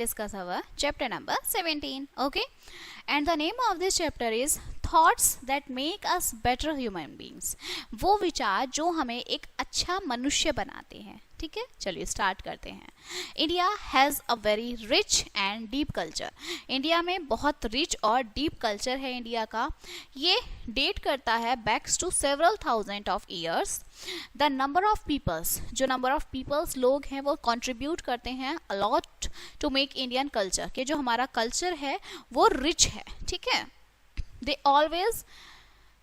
discuss our chapter number 17. Okay, and the name of this chapter is thoughts that make us better human beings. वो विचार जो हमें एक अच्छा मनुष्य बनाते हैं. ठीक है, चलिए स्टार्ट करते हैं. India has a very rich and deep culture. India में बहुत रिच और डीप कल्चर है इंडिया का. ये डेट करता है backs to several thousand of years. The number of peoples, जो नंबर ऑफ पीपल्स लोग हैं वो कंट्रीब्यूट करते हैं a lot to make Indian culture, कि जो हमारा कल्चर है वो रिच है. ठीक है, they always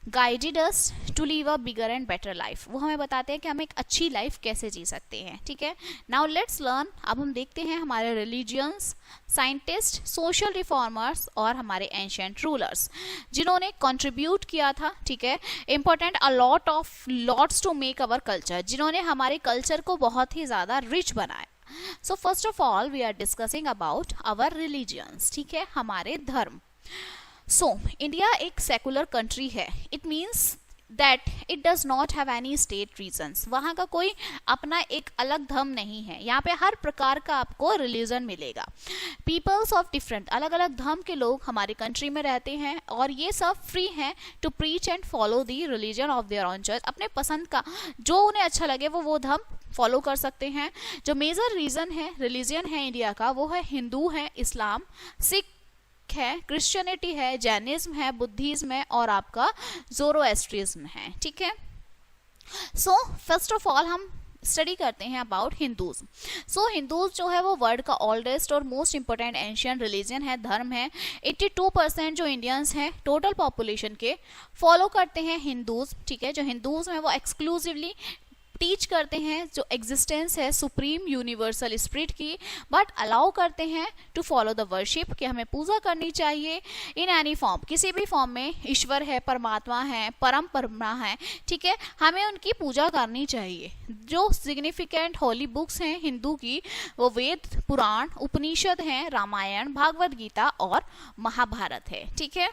guided us to live a bigger and better life. वो हमें बताते हैं कि हम एक अच्छी लाइफ कैसे जी सकते हैं. ठीक है, नाउ लेट्स लर्न. अब हम देखते हैं हमारे रिलीजियंस, साइंटिस्ट, सोशल रिफॉर्मर्स और हमारे एंशिएंट रूलर्स जिन्होंने कंट्रीब्यूट किया था. ठीक है, important a lot of lots to make our culture, जिन्होंने हमारे कल्चर को बहुत ही ज़्यादा रिच बनाया. So first of all we are discussing about our religions. ठीक है, हमारे धर्म. सो इंडिया एक सेकुलर कंट्री है. It means that it does not have any state reasons. वहाँ का कोई अपना एक अलग धर्म नहीं है. यहाँ पे हर प्रकार का आपको रिलीजन मिलेगा. पीपल्स ऑफ डिफरेंट, अलग अलग धर्म के लोग हमारे कंट्री में रहते हैं और ये सब फ्री हैं to preach and follow the religion of their own choice. अपने पसंद का जो उन्हें अच्छा लगे वो धर्म फॉलो कर सकते हैं. जो मेजर रीजन है रिलीजन है इंडिया का वो है हिंदू है, इस्लाम, सिख है, क्रिश्चियनिटी है, जैनिज्म है, बुद्धिज्म है और आपका ज़ोरोएस्ट्रिज्म है. ठीक है, सो फर्स्ट ऑफ ऑल हम स्टडी करते हैं अबाउट हिंदूज. सो हिंदूज जो है वो वर्ल्ड का ओल्डेस्ट और मोस्ट इंपॉर्टेंट एंशियंट रिलीजन है, धर्म है. 82% जो इंडियंस हैं टोटल पॉपुलेशन के फॉलो करते हैं हिंदूज. ठीक है, जो हिंदूज हैं वो एक्सक्लूसिवली टीच करते हैं जो एग्जिस्टेंस है सुप्रीम यूनिवर्सल स्पिरिट की, बट अलाउ करते हैं टू फॉलो द वर्शिप, कि हमें पूजा करनी चाहिए इन एनी फॉर्म, किसी भी फॉर्म में ईश्वर है, परमात्मा है, परम परमा है. ठीक है, हमें उनकी पूजा करनी चाहिए. जो सिग्निफिकेंट होली बुक्स हैं हिंदू की वो वेद, पुराण, उपनिषद हैं, रामायण, भागवत गीता और महाभारत है. ठीक है,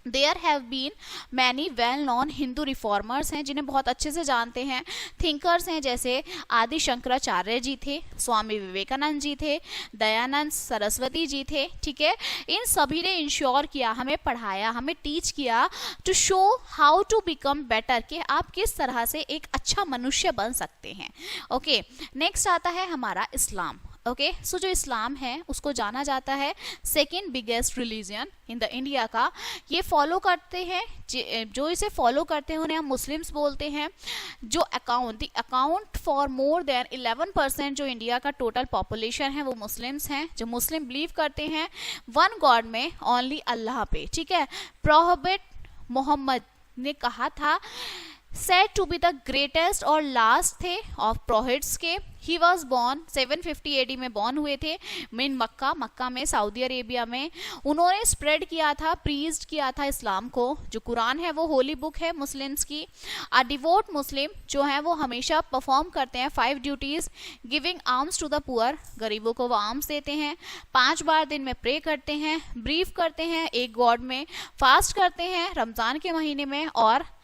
there have been many well known Hindu reformers हैं जिन्हें बहुत अच्छे से जानते हैं. थिंकर्स हैं जैसे आदि शंकराचार्य जी थे, स्वामी विवेकानंद जी थे, दयानंद सरस्वती जी थे. ठीक है, इन सभी ने इंश्योर किया, हमें पढ़ाया, हमें टीच किया to show how to become better, कि आप किस तरह से एक अच्छा मनुष्य बन सकते हैं. ओके, नेक्स्ट आता है हमारा इस्लाम. ओके, सो जो इस्लाम है उसको जाना जाता है second biggest religion in the India का. ये फॉलो करते हैं, जो इसे फॉलो करते हैं उन्हें हम मुस्लिम्स बोलते हैं. जो अकाउंट फॉर मोर देन 11% जो इंडिया का टोटल पॉपुलेशन है वो मुस्लिम्स हैं. जो मुस्लिम बिलीव करते हैं वन गॉड में, ओनली अल्लाह पे. ठीक है, प्रोफेट मोहम्मद ने कहा था said to be the greatest और लास्ट थे ऑफ प्रोफेट्स के. ही वॉज बॉर्न 750 AD में बॉर्न हुए थे इन मक्का में, सऊदी अरेबिया में. उन्होंने स्प्रेड किया था, प्रीज्ड किया था इस्लाम को. जो कुरान है वो होली बुक है मुस्लिम्स की. अ डिवोट मुस्लिम जो है वो हमेशा परफॉर्म करते हैं 5 duties. Giving alms to the poor, गरीबों को वो आर्म्स देते हैं. 5 बार दिन में प्रे करते हैं, ब्रीफ करते हैं एक गॉड में, फास्ट करते हैं रमजान के महीने में और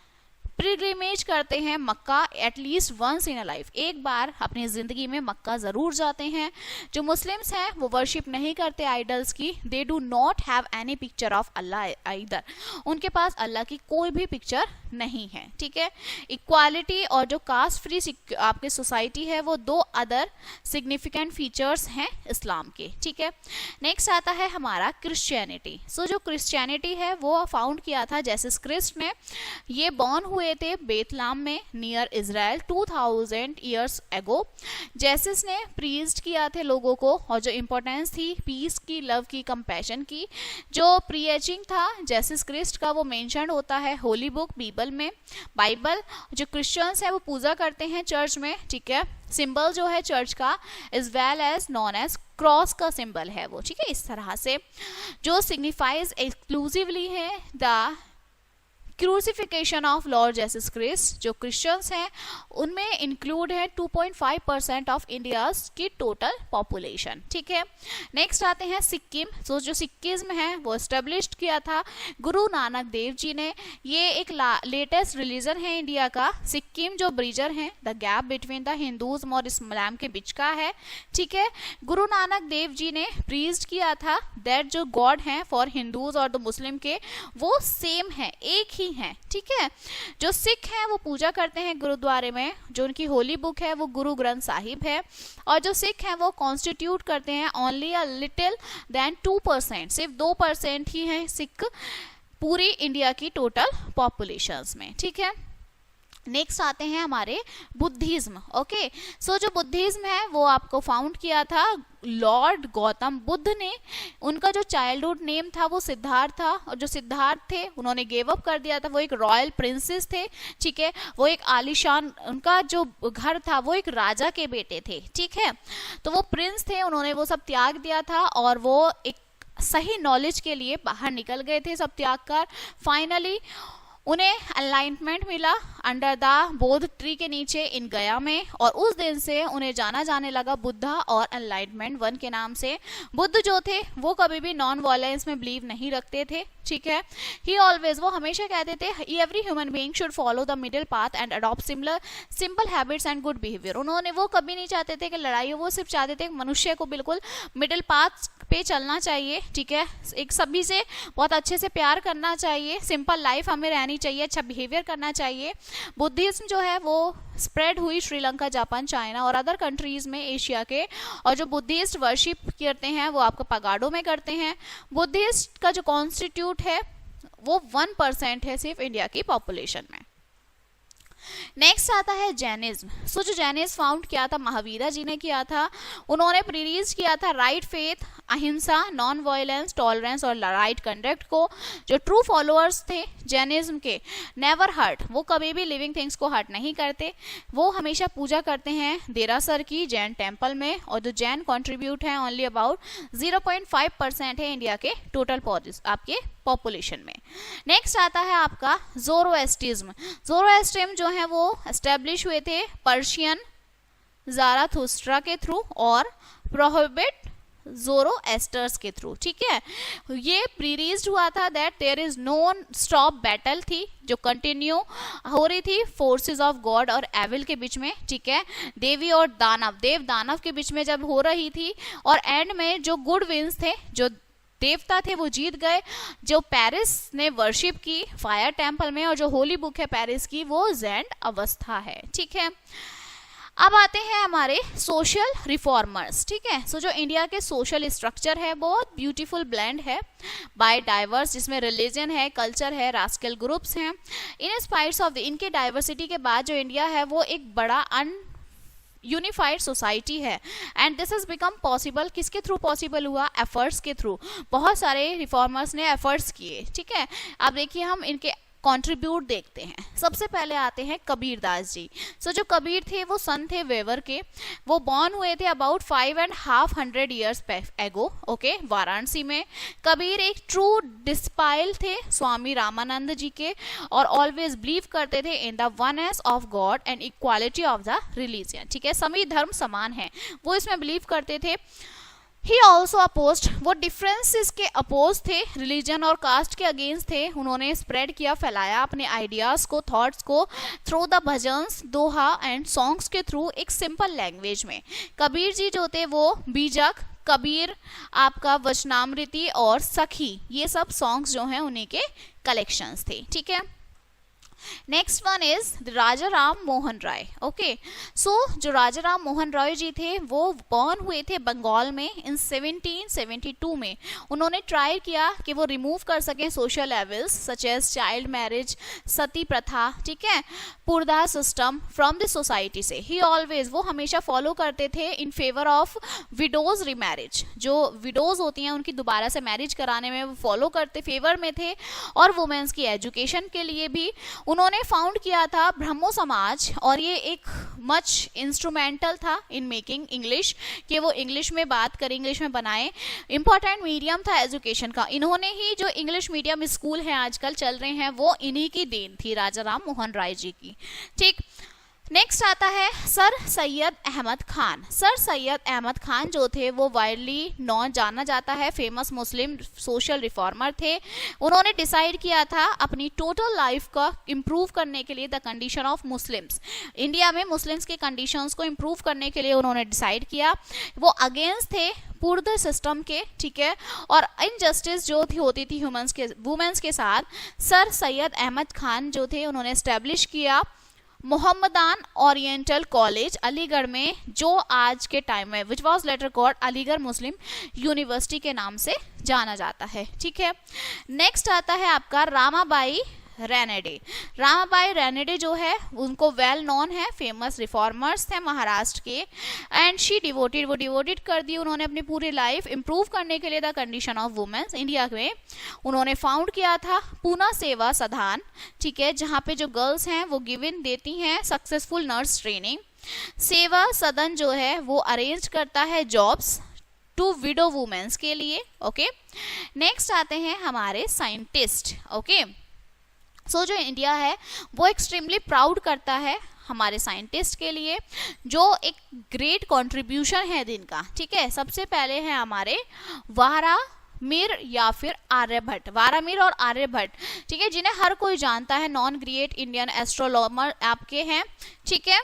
पिलग्रिमेज करते हैं Mecca at least once in a life, एक बार अपनी जिंदगी में मक्का जरूर जाते हैं. जो मुस्लिम्स हैं वो वर्शिप नहीं करते आइडल्स की. They do not have any picture of Allah either, उनके पास अल्लाह की कोई भी पिक्चर नहीं है. ठीक है, इक्वालिटी और जो कास्ट फ्री आपकी सोसाइटी है वो 2 अदर सिग्निफिकेंट फीचर्स हैं इस्लाम के. ठीक है, नेक्स्ट आता है हमारा क्रिश्चियनिटी. सो जो क्रिश्चियनिटी है वो फाउंड किया था जेसस क्रिस्ट ने. ये बॉर्न हुए थे बेतलाम में near Israel 2000 years ago. Jesus ने प्रीज्ड किया थे लोगों को और जो इंपॉर्टेंस थी पीस की, लव की, कंपैशन की. जो प्रीचिंग था जेसस क्रिस्ट का वो मेंशन होता है होली बुक बाइबल. जो क्रिश्चियंस है वो पूजा करते हैं चर्च में. ठीक है, सिंबल जो है चर्च का is well as known as cross का सिंबल है वो. ठीक है, इस तरह से जो सिग्निफाइज एक्सक्लूसिवली है the crucifixion of Lord Jesus Christ, जो क्रिश्चियंस हैं उनमें इंक्लूड है 2.5% ऑफ इंडियाज की टोटल पॉपुलेशन, ठीक है। नेक्स्ट आते हैं सिक्किम। सो जो सिक्किज्म है वो एस्टेब्लिश किया था गुरु नानक देव जी ने। ये एक लेटेस्ट रिलीजन है इंडिया का। सिक्किम जो ब्रिजर हैं, the gap between the Hindus और इस्लाम के बीच का है, ठीक है। गुरु नानक देव जी ने प्रीच किया था दैट जो गॉड हैं फॉर हिंदूज और द मुस्लिम के वो सेम है, एक ही है, ठीक है। जो सिख हैं वो पूजा करते हैं गुरुद्वारे में, जो उनकी होली बुक है वो गुरु ग्रंथ साहिब है, और जो सिख हैं वो कॉन्स्टिट्यूट करते हैं ओनली अ लिटिल देन 2%, सिर्फ 2% ही है सिख पूरी इंडिया की टोटल पॉपुलेशंस में, ठीक है। नेक्स्ट आते हैं हमारे बुद्धिज्म। ओके, सो जो बुद्धिज्म है वो आपको फाउंड किया था लॉर्ड गौतम बुद्ध ने। उनका जो चाइल्डहुड नेम था वो सिद्धार्थ था, और जो सिद्धार्थ थे उन्होंने गिव अप कर दिया था। वो एक रॉयल प्रिंसेस थे, ठीक है। वो एक आलीशान, उनका जो घर था वो एक राजा के बेटे थे, ठीक है। तो वो प्रिंस थे, उन्होंने वो सब त्याग दिया था और वो एक सही नॉलेज के लिए बाहर निकल गए थे सब त्याग कर। फाइनली उन्हें अलाइनमेंट मिला अंडर द बोध ट्री के नीचे इन गया में, और उस दिन से उन्हें जाना जाने लगा बुद्धा और एनलाइटमेंट वन के नाम से। बुद्ध जो थे वो कभी भी नॉन वायलेंस में बिलीव नहीं रखते थे, ठीक है। ही ऑलवेज, वो हमेशा कहते थे every human being should follow the middle path and adopt simple habits and good behaviour. उन्होंने वो कभी नहीं चाहते थे कि लड़ाई हो, वो सिर्फ चाहते थे मनुष्य को बिल्कुल मिडिल पाथ पे चलना चाहिए, ठीक है। एक सभी से बहुत अच्छे से प्यार करना चाहिए, सिंपल लाइफ हमें रहनी चाहिए, अच्छा बिहेवियर करना चाहिए। बुद्धिज्म जो है वो स्प्रेड हुई श्रीलंका, जापान, चाइना और अदर कंट्रीज में एशिया के, और जो बुद्धिस्ट वर्शिप करते हैं वो आपको पगाडो में करते हैं। बुद्धिस्ट का जो कॉन्स्टिट्यूट है वो 1% है सिर्फ इंडिया की पॉपुलेशन में। नेक्स्ट आता है जैनिज्म। सो जो जैनिज्म फाउंड किया था महावीरा जी ने किया था। उन्होंने प्रीरीज किया था राइट फेथ, अहिंसा, नॉन वायलेंस, टॉलरेंस और राइट कंडक्ट को। जो ट्रू फॉलोअर्स थे जैनिज्म के, नेवर हर्ट, वो कभी भी लिविंग थिंग्स को हर्ट नहीं करते। वो हमेशा पूजा करते हैं देरासर की जैन टेम्पल में, और जो जैन कंट्रीब्यूट है ओनली अबाउट 0.5% है इंडिया के टोटल आपके पॉपुलेशन में। नेक्स्ट आता है आपका ज़ोरोएस्ट्रिज्म। ज़ोरोएस्ट्रिज्म जो है वो एस्टेब्लिश हुए थे पर्शियन ज़ाराथुस्ट्रा के थ्रू और प्रोहिबिट ज़ोरोएस्टर्स के थ्रू, ठीक है। ये प्रीरीज्ड हुआ था that there is no stop battle थी जो कंटिन्यू हो रही थी फोर्सेस ऑफ गॉड और एविल के बीच में, ठीक है। देवी और दानव, देव दानव के बीच में जब हो रही थी, और एंड में जो गुड विंस थे, जो देवता थे वो जीत गए। जो पेरिस ने वर्शिप की फायर टेम्पल में, और जो होली बुक है पेरिस की वो ज़ेंड अवस्था है, ठीक है। अब आते हैं हमारे सोशल रिफॉर्मर्स, ठीक है। सो जो इंडिया के सोशल स्ट्रक्चर है बहुत ब्यूटीफुल ब्लेंड है बाय डाइवर्स, जिसमें रिलीजन है, कल्चर है, रास्कल ग्रुप्स हैं। इन स्पाइट्स ऑफ इनके डाइवर्सिटी के बाद जो इंडिया है वो एक बड़ा यूनिफाइड सोसाइटी है, and this has become possible. किसके थ्रू पॉसिबल हुआ? एफर्ट्स के थ्रू। बहुत सारे रिफॉर्मर्स ने एफर्ट्स किए, ठीक है। अब देखिए हम इनके कंट्रीब्यूट देखते हैं। सबसे पहले आते हैं कबीर दास जी। सो जो कबीर थे वो सन थे वेवर के। वो बॉर्न हुए थे about 5.5 years ago, okay, Varanasi में। कबीर एक ट्रू डिस्पाइल थे स्वामी रामानंद जी के, और ऑलवेज बिलीव करते थे in the oneness of God and equality of the religion, ठीक है। सभी धर्म समान है, वो इसमें बिलीव करते थे। ही ऑल्सो अपोज्ड, वो डिफरेंसेस के अपोज थे, रिलीजन और कास्ट के अगेंस्ट थे। उन्होंने स्प्रेड किया, फैलाया अपने आइडियाज को, थॉट्स को through the bhajans, Doha and songs के थ्रू एक सिंपल लैंग्वेज में। कबीर जी जो थे वो बीजक, कबीर, आपका वचनामृति और सखी, ये सब सॉन्ग्स जो हैं उन्हीं के कलेक्शंस थे, ठीक है। Next one is Raja Ram Mohan Roy. Okay, so जो राजा राम मोहन राय जी थे वो बॉर्न हुए थे बंगाल में इन 1772 में। उन्होंने ट्राई किया कि वो रिमूव कर सकें social evils such as child marriage, sati प्रथा, ठीक है, purdah system from the society से। ही ऑलवेज, वो हमेशा फॉलो करते थे in favour of widows remarriage. जो विडोज होती हैं उनकी दोबारा से मैरिज कराने में वो फॉलो करते, फेवर में थे। और वुमेन्स की एजुकेशन के लिए भी उन्होंने फाउंड किया था ब्रह्मो समाज, और ये एक मच इंस्ट्रूमेंटल था इन मेकिंग इंग्लिश, कि वो इंग्लिश में बात करें, इंग्लिश में बनाए। इंपॉर्टेंट मीडियम था एजुकेशन का। इन्होंने ही जो इंग्लिश मीडियम स्कूल हैं आजकल चल रहे हैं वो इन्हीं की देन थी, राजा राम मोहन राय जी की। ठीक, नेक्स्ट आता है सर सैयद अहमद खान। सर सैयद अहमद खान जो थे वो वाइडली नॉन जाना जाता है, फेमस मुस्लिम सोशल रिफॉर्मर थे। उन्होंने डिसाइड किया था अपनी टोटल लाइफ का इम्प्रूव करने के लिए the condition of Muslims, India में मुस्लिम्स के कंडीशंस को इम्प्रूव करने के लिए उन्होंने डिसाइड किया। वो अगेंस्ट थे पूर्ण सिस्टम के, ठीक है, और इनजस्टिस जो थी होती थी वुमेन्स के साथ। सर सैयद अहमद खान जो थे उन्होंने एस्टेब्लिश किया मोहम्मदान ओरिएंटल कॉलेज अलीगढ़ में, जो आज के टाइम में which was later called Aligarh Muslim university के नाम से जाना जाता है। ठीक है, नेक्स्ट आता है आपका रामाबाई रेनेडे। रामाबाई रेनेडे जो है उनको वेल नॉन है, फेमस रिफॉर्मर्स थे महाराष्ट्र के, एंड शी डिवोटेड कर दी उन्होंने अपनी पूरी लाइफ इम्प्रूव करने के लिए the condition of womens India में। उन्होंने फाउंड किया था पूना सेवा सदन, ठीक है, जहाँ पे जो गर्ल्स हैं वो गिवन देती हैं सक्सेसफुल नर्स ट्रेनिंग। सेवा सदन जो है वो अरेंज करता है जॉब्स टू विडो वुमेन्स के लिए। ओके, नेक्स्ट आते हैं हमारे साइंटिस्ट। ओके, सो जो इंडिया है वो एक्सट्रीमली प्राउड करता है हमारे साइंटिस्ट के लिए, जो एक ग्रेट कंट्रीब्यूशन है दिन का। ठीक है, सबसे पहले है हमारे वारामिर या फिर आर्यभट्ट, वारामिर और आर्यभट्ट, ठीक है, जिन्हें हर कोई जानता है, नॉन ग्रेट इंडियन एस्ट्रोनॉमर आपके हैं। ठीक है,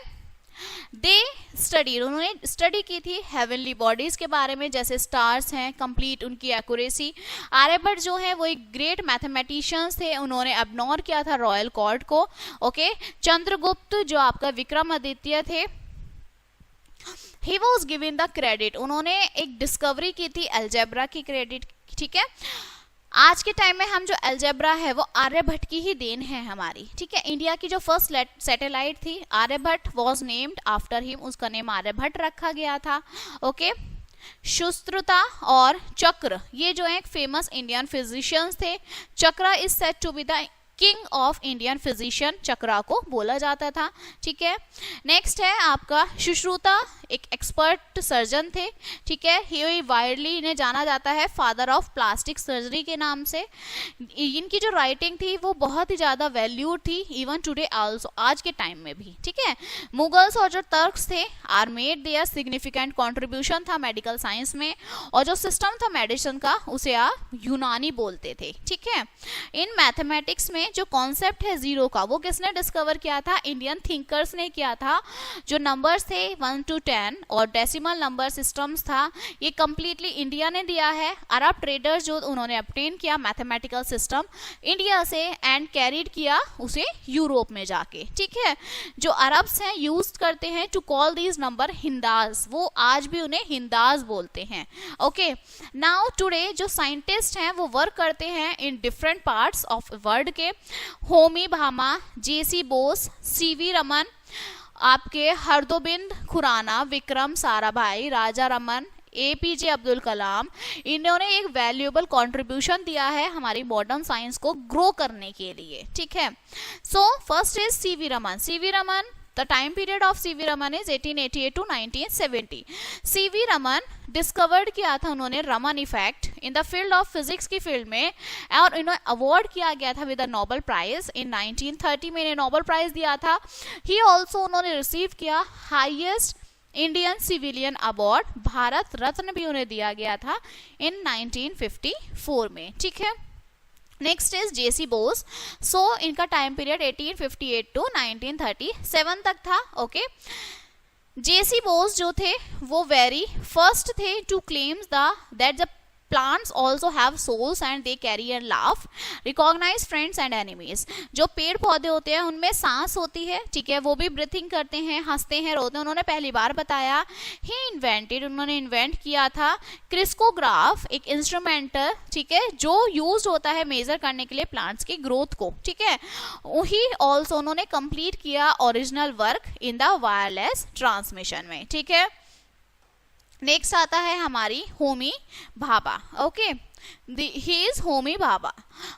दे स्टडी, उन्होंने स्टडी की थी हेवनली बॉडीज के बारे में, जैसे स्टार्स हैं, कंप्लीट उनकी एक्यूरेसी। आर्यभट्ट जो है वो एक ग्रेट मैथमेटिशियंस थे, उन्होंने इग्नोर किया था रॉयल कोर्ट को। ओके, चंद्रगुप्त जो आपका विक्रमादित्य थे, he was given the credit, उन्होंने एक डिस्कवरी की थी अलजेब्रा की क्रेडिट। ठीक है, आज के टाइम में हम जो अलजेब्रा है वो आर्यभट्ट की ही देन है हमारी। ठीक है, इंडिया की जो फर्स्ट सैटेलाइट थी Aryabhata was named after him, उसका नेम आर्यभट्ट रखा गया था। ओके, सुश्रुता और चक्र ये जो है फेमस इंडियन फिजिशियंस थे। चक्र is said to be the king of Indian physician, चक्रा को बोला जाता था। ठीक है, नेक्स्ट है आपका सुश्रुता, एक एक्सपर्ट सर्जन थे। ठीक है, ही वाइडली इन्हें जाना जाता है फादर ऑफ प्लास्टिक सर्जरी के नाम से। इनकी जो राइटिंग थी वो बहुत ही ज़्यादा वैल्यूड थी इवन टुडे आल्सो, आज के टाइम में भी। ठीक है, मुगल्स और जो टर्क्स थे are made their significant contribution था मेडिकल साइंस में, और जो सिस्टम था मेडिसिन का उसे आप यूनानी बोलते थे। ठीक है, इन मैथमेटिक्स में जो कॉन्सेप्ट है जीरो का वो किसने डिस्कवर किया था? इंडियन थिंकर्स ने किया था। जो नंबर्स थे 1 to 10 और डेसिमल नंबर सिस्टम्स था ये कंप्लीटली इंडिया ने दिया है। अरब ट्रेडर्स जो उन्होंने ऑब्टेन किया मैथमेटिकल सिस्टम इंडिया से एंड कैरिड किया उसे यूरोप में जाके। ठीक है, जो अरब्स हैं यूज करते हैं टू कॉल दीज नंबर हिंदाज, वो आज भी उन्हें हिंदाज बोलते हैं। ओके, नाउ टुडे जो साइंटिस्ट हैं वो वर्क करते हैं in different parts of world के। होमी भामा, जेसी बोस, सीवी रमन, आपके हरगोबिंद खुराना, विक्रम साराभाई, राजा रमन, एपीजे अब्दुल कलाम, इन्होंने एक वैल्यूएबल कंट्रीब्यूशन दिया है हमारी मॉडर्न साइंस को ग्रो करने के लिए। ठीक है, so first is CV Raman. CV Raman, the time period of CV Raman is 1888 to 1970। CV Raman discovered किया था उन्होंने Raman effect in the field of physics की फील्ड में, और इन्हें अवार्ड किया गया था with the Nobel prize in 1930 में इन्हें नोबेल प्राइज दिया था। ही ऑल्सो उन्होंने रिसीव किया highest Indian civilian award, Bharat Ratna भी उन्हें दिया गया था इन 1954 में। ठीक है, नेक्स्ट इज जेसी बोस। सो इनका टाइम पीरियड 1858 टू 1937 तक था। ओके, जेसी बोस जो थे वो वेरी फर्स्ट थे to claims that the plants also have souls and they carry a laugh, recognize friends and enemies। जो पेड़ पौधे होते हैं उनमें सांस होती है, ठीक है, वो भी ब्रीथिंग करते हैं, हंसते हैं, रोते हैं, उन्होंने पहली बार बताया। ही इन्वेंटेड, उन्होंने इन्वेंट किया था क्रिस्कोग्राफ, एक इंस्ट्रूमेंट, ठीक है, जो यूज होता है मेजर करने के लिए प्लांट्स की ग्रोथ को। ठीक है, ही ऑल्सो उन्होंने कंप्लीट किया original work in the wireless transmission में। ठीक है, नेक्स्ट आता है हमारी Homi Bhabha. Okay, he is Homi Bhabha.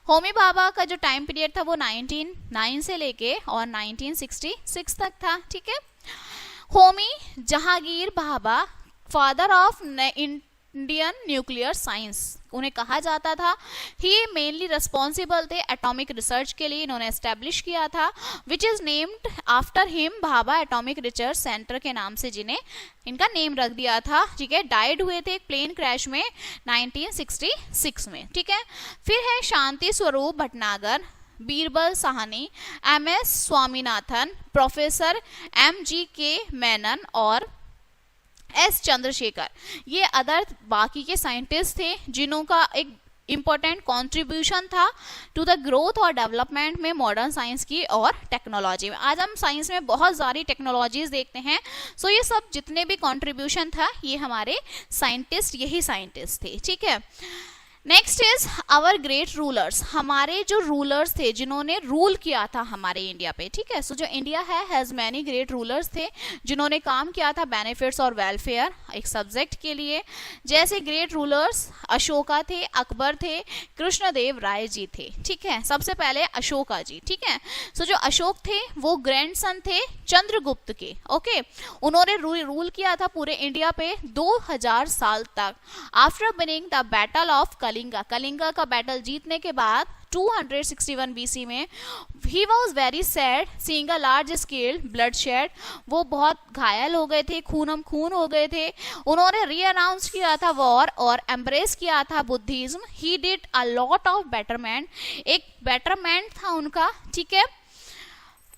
Homi Bhabha का जो टाइम पीरियड था वो 1909 से लेके और 1966 तक था, ठीक है। Homi Jahangir Bhabha, father of Indian nuclear science उन्हें कहा जाता था। ही मेनली रिस्पॉन्सिबल थे एटॉमिक रिसर्च के लिए, इन्होंने एस्टेब्लिश किया था, which is named after him, Bhabha atomic research centre के नाम से जिन्हें इनका नेम रख दिया था, ठीक है। डाइड हुए थे एक प्लेन क्रैश में 1966 में, ठीक है। फिर है Shanti Swarup Bhatnagar, Birbal Sahni, MS Swaminathan, professor MGK Menon और S चंद्रशेखर। ये अदर बाकी के साइंटिस्ट थे जिन्हों का एक इम्पोर्टेंट कंट्रीब्यूशन था टू द ग्रोथ और डेवलपमेंट में मॉडर्न साइंस की और टेक्नोलॉजी में। आज हम साइंस में बहुत सारी टेक्नोलॉजीज देखते हैं, सो ये सब जितने भी कंट्रीब्यूशन था ये हमारे साइंटिस्ट, यही साइंटिस्ट थे, ठीक है। Next is our great rulers, हमारे जो रूलर्स थे जिन्होंने रूल किया था हमारे इंडिया पे, ठीक है। सो जो इंडिया है हैज मैनी ग्रेट रूलर्स थे जिन्होंने काम किया था बेनिफिट्स और वेलफेयर एक सब्जेक्ट के लिए। जैसे ग्रेट रूलर्स अशोका थे, अकबर थे, कृष्णदेव राय जी थे, ठीक है। सबसे पहले अशोका जी, ठीक है। सो जो अशोक थे वो ग्रैंडसन थे चंद्रगुप्त के, ओके। उन्होंने रूल किया था पूरे इंडिया पे 2000 साल तक। After winning the battle of Kalinga का बैटल जीतने के बाद 261 BC में, he was very sad seeing a large scale bloodshed, वो बहुत घायल हो गए थे, खूनम खून हो गए थे। उन्होंने री अनाउंस किया था वॉर और एम्ब्रेस किया था Buddhism. He did a lot of betterment, एक बेटरमेंट था उनका, ठीक है।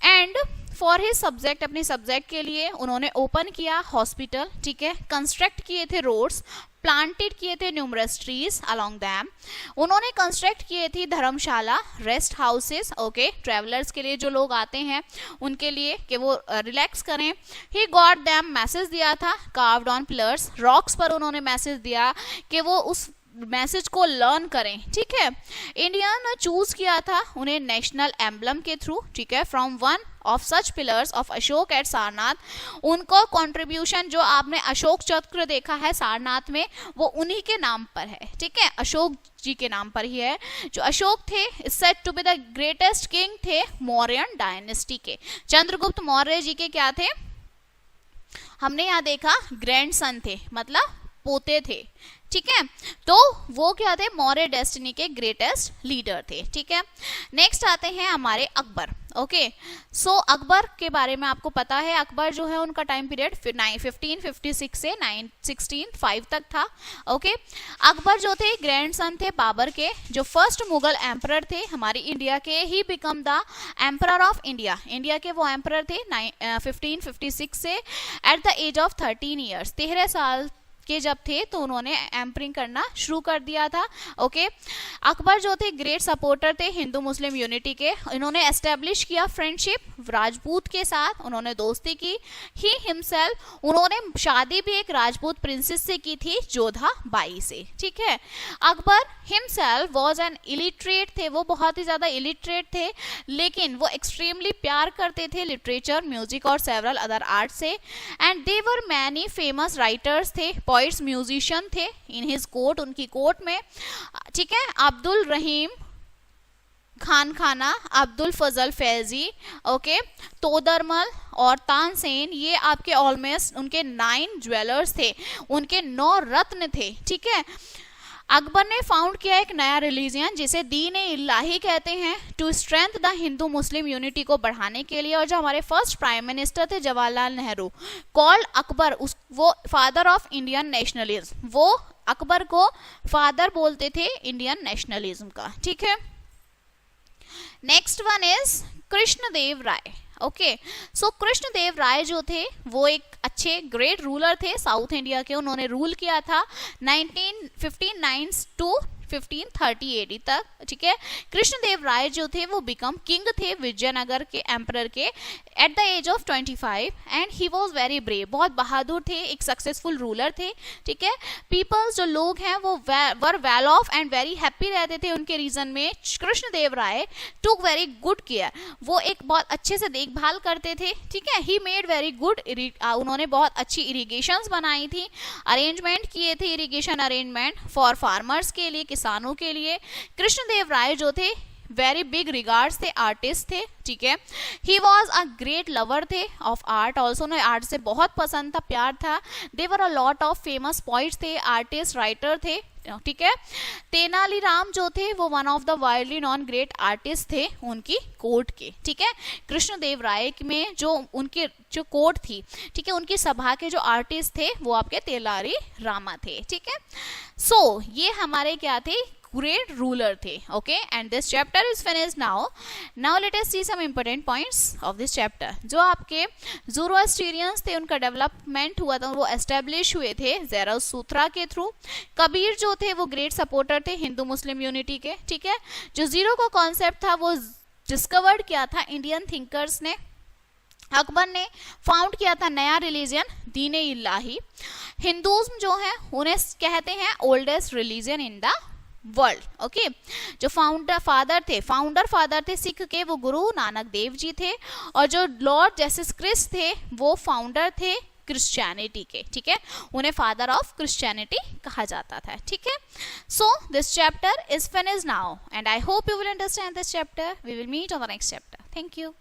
एंड फॉर हिज सब्जेक्ट, अपने सब्जेक्ट के लिए उन्होंने ओपन किया हॉस्पिटल, ठीक है। कंस्ट्रक्ट किए थे रोड्स, प्लांटेड किए थे न्यूमरस ट्रीज अलोंग दैम। उन्होंने कंस्ट्रक्ट किए थी धर्मशाला, रेस्ट हाउसेस, ओके, ट्रेवलर्स के लिए जो लोग आते हैं उनके लिए कि वो रिलैक्स करें। ही गॉट दैम, मैसेज दिया था कार्व्ड ऑन पिलर्स, रॉक्स पर उन्होंने मैसेज दिया कि वो उस मैसेज को लर्न करें, ठीक है। इंडिया ने चूज किया था उन्हें नेशनल एम्बलम के थ्रू, ठीक है, from one of such pillars of Ashoka at Sarnath. उनको कंट्रीब्यूशन जो आपने अशोक चक्र देखा है सारनाथ में वो उन्हीं के नाम पर है, ठीक है, अशोक जी के नाम पर ही है। जो अशोक थे said to be the greatest king थे मौर्यन डायनेस्टी के। चंद्रगुप्त मौर्य जी के क्या थे, हमने यहाँ देखा ग्रैंडसन थे, मतलब पोते थे, ठीक है। तो वो क्या थे, मौर्य डेस्टिनी के ग्रेटेस्ट लीडर थे, ठीक है। नेक्स्ट आते हैं हमारे अकबर, ओके। सो अकबर के बारे में आपको पता है, अकबर जो है उनका टाइम पीरियड 1556 से 1605 तक था, ओके। अकबर जो थे ग्रैंडसन थे बाबर के, जो फर्स्ट मुगल एम्परर थे हमारी इंडिया के। He become the emperor of India, India के वो एम्परर थे 1556 से। At the age of 13 years, 13 साल के जब थे तो उन्होंने एम्परिंग करना शुरू कर दिया था, ओके। अकबर जो थे ग्रेट सपोर्टर थे हिंदू मुस्लिम यूनिटी के। इन्होंने एस्टेब्लिश किया फ्रेंडशिप राजपूत के साथ, उन्होंने दोस्ती की। ही हिमसेल्फ, उन्होंने शादी भी एक राजपूत प्रिंसेस से की थी, जोधा बाई से, ठीक है। Akbar himself was an illiterate थे, वो बहुत ही ज्यादा इलिटरेट थे, लेकिन वो एक्सट्रीमली प्यार करते थे लिटरेचर, म्यूजिक और सेवरल अदर आर्ट से। And they were many famous writers थे, पोइट्स, म्यूजिशियन थे इन हिज कोर्ट, उनकी कोर्ट में, ठीक है। अब्दुल रहीम खान खाना, अब्दुल फजल फैजी, ओके, तोदरमल और तानसेन, ये आपके ऑलमोस्ट उनके 9 ज्वेलर्स थे, उनके 9 रत्न थे, ठीक है। अकबर ने फाउंड किया एक नया रिलीजियन जिसे दीन इलाही कहते हैं, to strength the Hindu Muslim unity को बढ़ाने के लिए। और जो हमारे फर्स्ट प्राइम मिनिस्टर थे जवाहरलाल नेहरू, कॉल्ड अकबर, वो फादर ऑफ इंडियन नेशनलिज्म, वो अकबर को फादर बोलते थे इंडियन नेशनलिज्म का, ठीक है। Next one is Krishnadeva Raya, okay. So Krishnadeva Raya जो थे वो एक अच्छे ग्रेट रूलर थे साउथ इंडिया के। उन्होंने रूल किया था 1959 टू 1530 AD तक, ठीक है। कृष्णदेव राय जो थे वो बिकम किंग थे विजयनगर के एम्परर के at the age of 25 and he was very brave, बहुत बहादुर थे, एक सक्सेसफुल रूलर थे, ठीक है। पीपल्स जो लोग हैं वो were well of and very happy रहते थे उनके रीजन में। कृष्णदेव राय टुक वेरी गुड केयर, वो एक बहुत अच्छे से देखभाल करते थे, ठीक है। ही मेड वेरी गुड, उन्होंने बहुत अच्छी इरिगेशंस बनाई थी, अरेंजमेंट किए थे इरिगेशन अरेंजमेंट फॉर फार्मर्स के लिए, किसानों के लिए। कृष्णदेव राय जो थे वेरी बिग रिगार्ड्स थे, आर्टिस्ट थे, ठीक है। He was a great lover थे ऑफ आर्ट, ऑल्सो उन्हें आर्ट से बहुत पसंद था, प्यार था। There were a lot of famous poets थे, आर्टिस्ट, राइटर थे, ठीक है। तेनालीराम जो थे वो one of the widely known great artist थे उनकी कोर्ट के, ठीक है। कृष्णदेव राय में जो उनकी जो कोर्ट थी, ठीक है, उनकी सभा के जो आर्टिस्ट थे वो आपके तेलारी रामा थे, ठीक है। सो ये हमारे क्या थे, great ruler थे, okay, and this chapter is finished now. Now let us see some important points of this chapter. जो आपके ज़ोरोएस्ट्रियंस थे उनका डेवलपमेंट हुआ था, वो एस्टेब्लिश हुए थे ज़ेराथुस्त्रा के थ्रू। कबीर जो थे वो ग्रेट सपोर्टर थे हिंदू मुस्लिम यूनिटी के, ठीक है। जो जीरो का कॉन्सेप्ट था वो डिस्कवर्ड किया था इंडियन थिंकर्स ने। अकबर ने फाउंड किया था नया रिलीजन दीन इलाही। हिंदुज़्म जो है उन्हें कहते हैं oldest religion in the world, okay. जो फाउंडर फादर थे सिख के वो गुरु नानक देव जी थे, और जो लॉर्ड जेसस क्रिस्ट थे वो फाउंडर थे क्रिश्चियनिटी के, ठीक है। उन्हें फादर ऑफ क्रिश्चियनिटी कहा जाता था, ठीक है। So this chapter is finished now and I hope you will understand this chapter. We will meet on the next chapter. Thank you.